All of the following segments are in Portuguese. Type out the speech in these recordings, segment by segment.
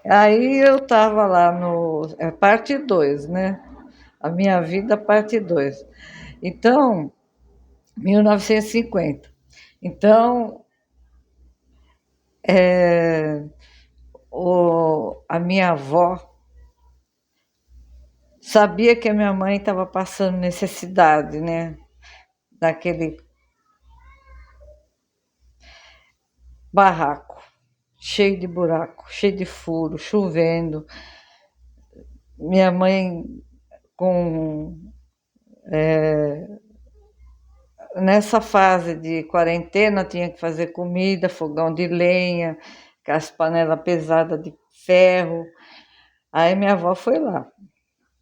Aí eu estava lá no parte 2, né? A minha vida, parte 2. Então, 1950. Então, é, a minha avó sabia que a minha mãe estava passando necessidade, né? Daquele barraco, cheio de buraco, cheio de furo, chovendo. Minha mãe com nessa fase de quarentena tinha que fazer comida, fogão de lenha, com as panelas pesadas de ferro. Aí minha avó foi lá.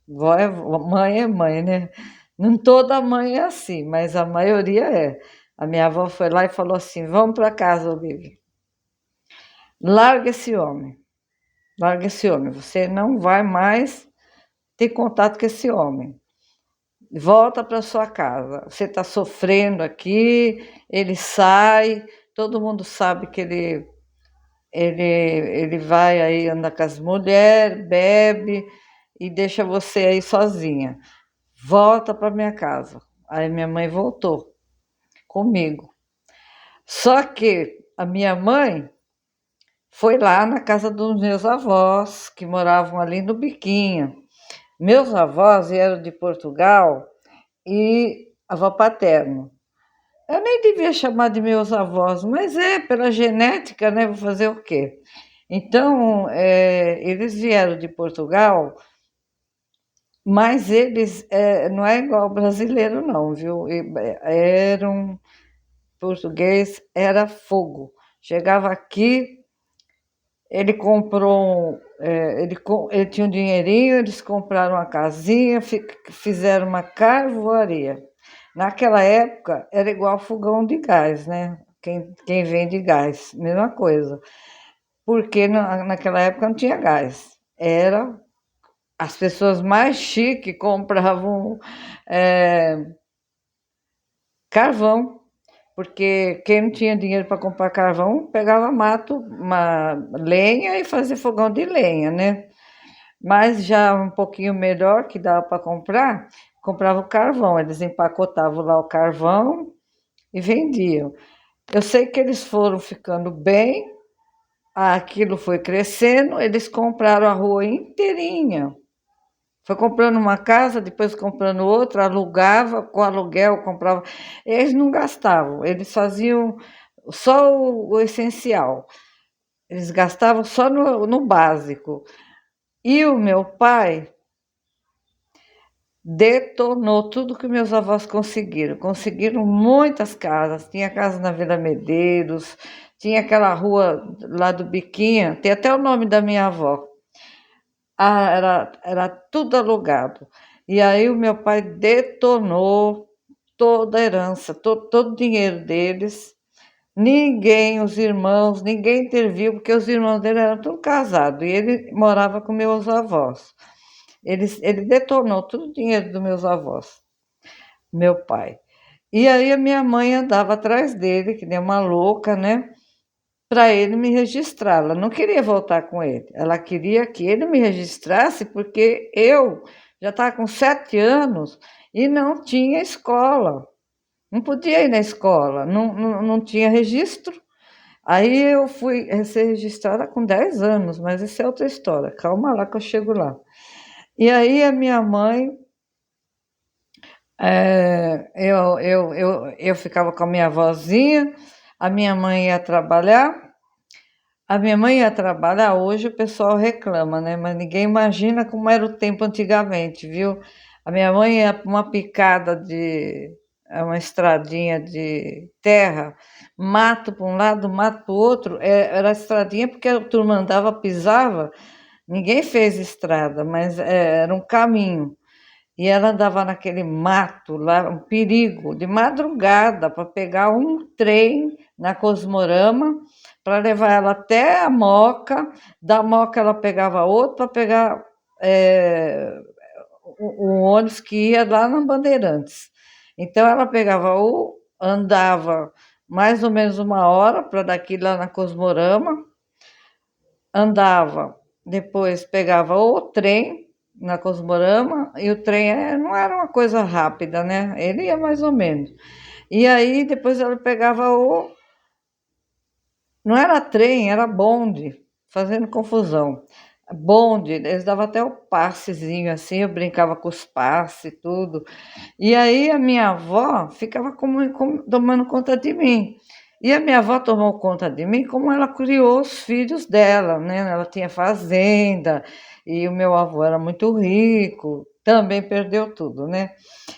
Mãe é mãe, né? Não toda mãe é assim, mas a maioria é. A minha avó foi lá e falou assim: vamos para casa, Olivia. Larga esse homem, larga esse homem. Você não vai mais ter contato com esse homem. Volta para sua casa. Você está sofrendo aqui, ele sai, todo mundo sabe que ele vai aí andar com as mulheres, bebe e deixa você aí sozinha. Volta para minha casa. Aí minha mãe voltou comigo. Só que a minha mãe foi lá na casa dos meus avós, que moravam ali no Biquinho. Meus avós vieram de Portugal e avó paterno. Eu nem devia chamar de meus avós, mas é pela genética, né? Vou fazer o quê? Então, eles vieram de Portugal, mas eles não é igual brasileiro, não, viu? Eram português, era fogo. Chegava aqui, ele comprou, ele tinha um dinheirinho, eles compraram uma casinha, fizeram uma carvoaria. Naquela época era igual fogão de gás, né? Quem vende gás, mesma coisa. Porque naquela época não tinha gás. Era as pessoas mais chiques compravam eh, carvão, porque quem não tinha dinheiro para comprar carvão pegava mato, uma lenha e fazia fogão de lenha, né? Mas já um pouquinho melhor que dava para comprar, comprava o carvão. Eles empacotavam lá o carvão e vendiam. Eu sei que eles foram ficando bem, aquilo foi crescendo, eles compraram a rua inteirinha. Foi comprando uma casa, depois comprando outra, alugava, com aluguel comprava. Eles não gastavam, eles faziam só o essencial. Eles gastavam só no básico. E o meu pai detonou tudo que meus avós conseguiram. Conseguiram muitas casas. Tinha casa na Vila Medeiros, tinha aquela rua lá do Biquinha, tem até o nome da minha avó. Ah, era tudo alugado. E aí o meu pai detonou toda a herança, todo o dinheiro deles. Ninguém, os irmãos, ninguém interviu, porque os irmãos dele eram todos casados e ele morava com meus avós. Ele detonou todo o dinheiro dos meus avós, meu pai. E aí a minha mãe andava atrás dele, que nem uma louca, né? Para ele me registrar. Ela não queria voltar com ele. Ela queria que ele me registrasse, porque eu já estava com 7 anos e não tinha escola. Não podia ir na escola, não tinha registro. Aí eu fui ser registrada com 10 anos, mas isso é outra história. Calma lá que eu chego lá. E aí a minha mãe, eu ficava com a minha avózinha, a minha mãe ia trabalhar. A minha mãe ia trabalhar, hoje o pessoal reclama, né? Mas ninguém imagina como era o tempo antigamente, viu? A minha mãe ia para uma picada uma estradinha de terra, mato para um lado, mato para o outro. Era estradinha porque a turma andava, pisava, ninguém fez estrada, mas era um caminho. E ela andava naquele mato lá, um perigo, de madrugada, para pegar um trem na Cosmorama, para levar ela até a Moca. Da Moca ela pegava outro para pegar o ônibus que ia lá na Bandeirantes. Então ela andava mais ou menos uma hora para daqui lá na Cosmorama, andava. depois pegava o trem na Cosmorama, e o trem não era uma coisa rápida, né? Ele ia mais ou menos. E aí depois ela pegava o. Não era trem, era bonde, fazendo confusão. Bonde, eles davam até o passezinho assim, eu brincava com os passes e tudo. E aí a minha avó ficava tomando conta de mim. E a minha avó tomou conta de mim como ela criou os filhos dela, né? Ela tinha fazenda e o meu avô era muito rico, também perdeu tudo, né?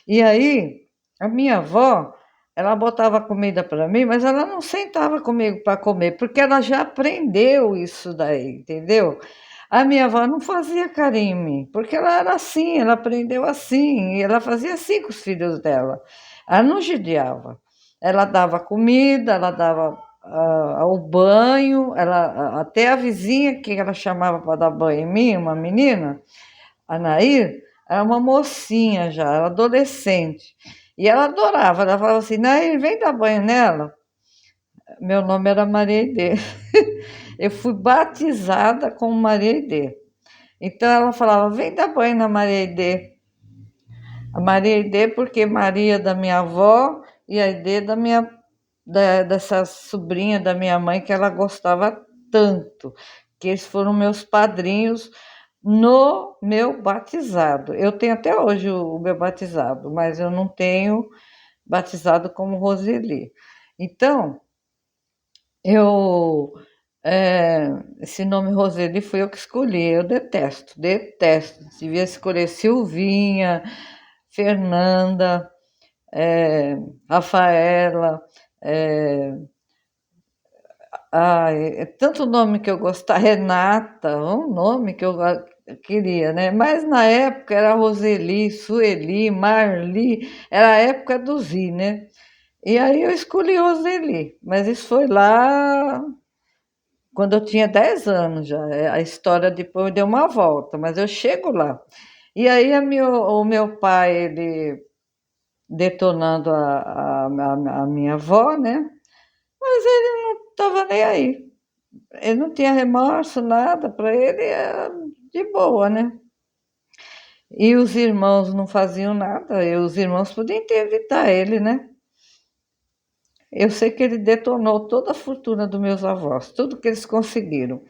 E aí a minha avó, ela botava comida para mim, mas ela não sentava comigo para comer, porque ela já aprendeu isso daí, entendeu? A minha avó não fazia carinho em mim, porque ela era assim, ela aprendeu assim, e ela fazia assim com os filhos dela. Ela não judiava. Ela dava comida, ela dava o banho, até a vizinha que ela chamava para dar banho em mim, uma menina, a Nair, era uma mocinha já, era adolescente. E ela adorava, ela falava assim, Nair, vem dar banho nela. Meu nome era Maria Aidê. Eu fui batizada como Maria Aidê. Então ela falava, vem dar banho na Maria Aidê. A Maria Aidê, porque Maria da minha avó e a Aidê dessa sobrinha da minha mãe que ela gostava tanto, que eles foram meus padrinhos no meu batizado. Eu tenho até hoje o meu batizado, mas eu não tenho batizado como Roseli. Então, eu esse nome Roseli fui eu que escolhi, eu detesto, detesto. Devia escolher Silvinha, Fernanda, Rafaela, eh, é tanto nome que eu gostava, Renata, um nome que eu queria, né? Mas na época era Roseli, Sueli, Marli, era a época do Zi, né? E aí eu escolhi Roseli, mas isso foi lá quando eu tinha 10 anos já. A história depois deu uma volta, mas eu chego lá. E aí o meu pai, ele detonando a minha avó, né? Mas ele não estava nem aí. Ele não tinha remorso, nada, para ele era de boa, né? E os irmãos não faziam nada, e os irmãos podiam interditar ele, né? Eu sei que ele detonou toda a fortuna dos meus avós, tudo que eles conseguiram.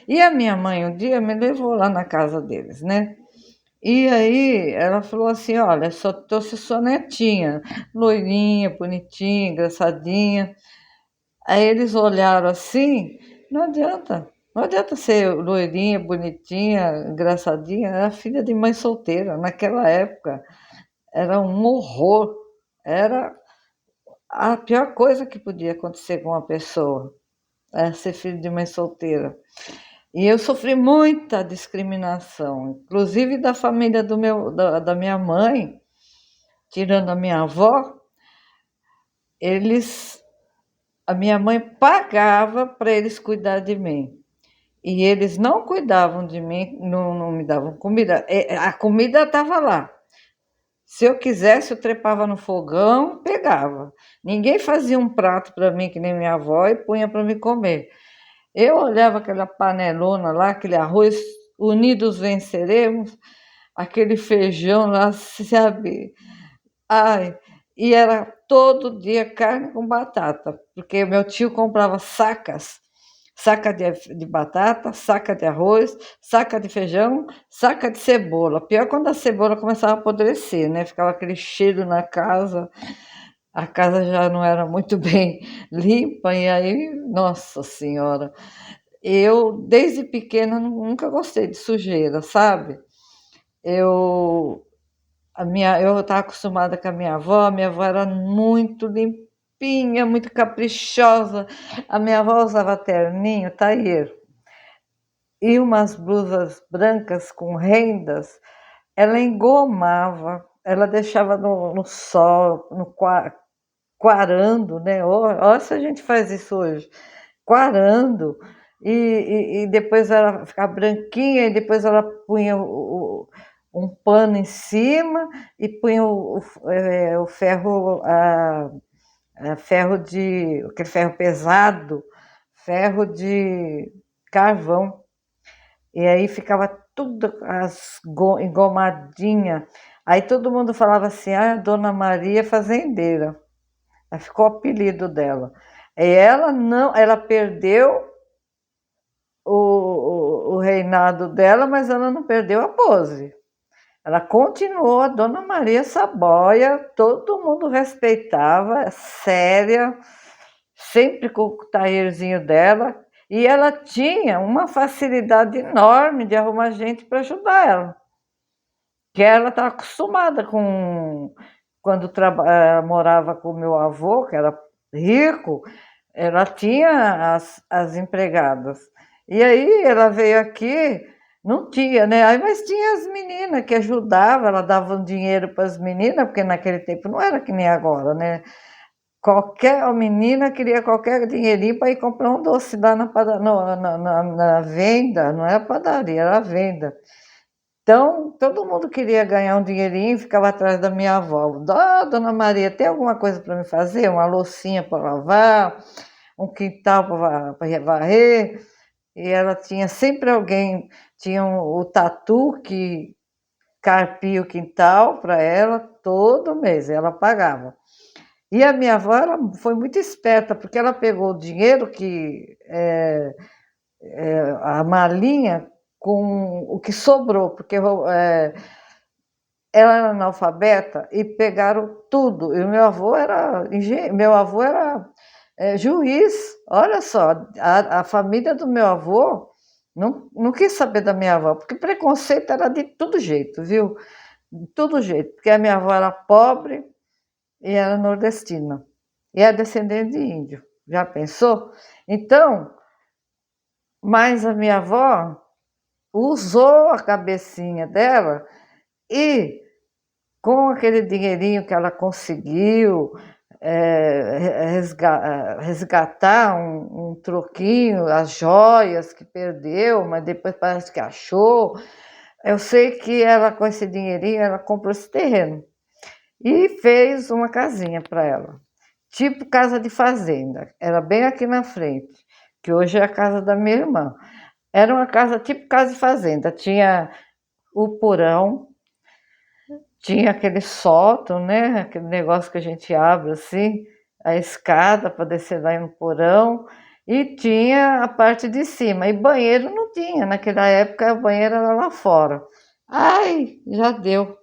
E a minha mãe um dia me levou lá na casa deles, né? E aí ela falou assim: olha, só trouxe sua netinha, loirinha, bonitinha, engraçadinha. Aí eles olharam assim, não adianta, não adianta ser loirinha, bonitinha, engraçadinha, era filha de mãe solteira. Naquela época era um horror, era a pior coisa que podia acontecer com uma pessoa, era ser filho de mãe solteira. E eu sofri muita discriminação, inclusive da família da minha mãe, tirando a minha avó, eles, a minha mãe pagava para eles cuidar de mim. E eles não cuidavam de mim, não me davam comida. A comida estava lá. Se eu quisesse, eu trepava no fogão, pegava. Ninguém fazia um prato para mim, que nem minha avó, e punha para me comer. Eu olhava aquela panelona lá, aquele arroz, unidos venceremos, aquele feijão lá, sabe? Ai, e era todo dia carne com batata, porque meu tio comprava sacas, saca de batata, saca de arroz, saca de feijão, saca de cebola. Pior quando a cebola começava a apodrecer, né? Ficava aquele cheiro na casa, a casa já não era muito bem limpa, e aí, nossa senhora, eu desde pequena nunca gostei de sujeira, sabe? Eu eu estava acostumada com a minha avó era muito limpinha, muito caprichosa. A minha avó usava terninho, taier, e umas blusas brancas com rendas. Ela engomava, ela deixava no sol, quarando, né? Olha se a gente faz isso hoje, quarando, e depois ela ficava branquinha, e depois ela punha um pano em cima e punha o ferro, ferro aquele ferro pesado, ferro de carvão. E aí ficava tudo engomadinha. Aí todo mundo falava assim: ah, a Dona Maria Fazendeira. Aí ficou o apelido dela. E ela não, ela perdeu o reinado dela, mas ela não perdeu a pose. Ela continuou a Dona Maria Saboia, todo mundo respeitava, séria, sempre com o taierzinho dela, e ela tinha uma facilidade enorme de arrumar gente para ajudar ela, que ela estava acostumada com quando morava com o meu avô, que era rico, ela tinha as empregadas. E aí ela veio aqui, não tinha, né? Aí, mas tinha as meninas que ajudavam, ela dava um dinheiro para as meninas, porque naquele tempo não era que nem agora, né? Qualquer menina queria qualquer dinheirinho para ir comprar um doce lá na venda, não era padaria, era venda. Então, todo mundo queria ganhar um dinheirinho e ficava atrás da minha avó. Ah, Dona Maria, tem alguma coisa para me fazer? Uma loucinha para lavar, um quintal para varrer? E ela tinha sempre alguém, tinha o tatu que carpia o quintal para ela todo mês, ela pagava. E a minha avó foi muito esperta, porque ela pegou o dinheiro que a malinha com o que sobrou, porque ela era analfabeta e pegaram tudo. E o meu avô era juiz. Olha só, a família do meu avô não quis saber da minha avó, porque preconceito era de todo jeito, viu? De todo jeito, porque a minha avó era pobre e era nordestina. E é descendente de índio. Já pensou? Então, mas a minha avó usou a cabecinha dela e com aquele dinheirinho que ela conseguiu resgatar um troquinho, as joias que perdeu, mas depois parece que achou. Eu sei que ela, com esse dinheirinho, ela comprou esse terreno e fez uma casinha para ela, tipo casa de fazenda. Era bem aqui na frente, que hoje é a casa da minha irmã. Era uma casa tipo casa de fazenda, tinha o porão, tinha aquele sótão, né? Aquele negócio que a gente abre assim, a escada para descer lá no porão, e tinha a parte de cima. E banheiro não tinha, naquela época o banheiro era lá fora. Ai, já deu.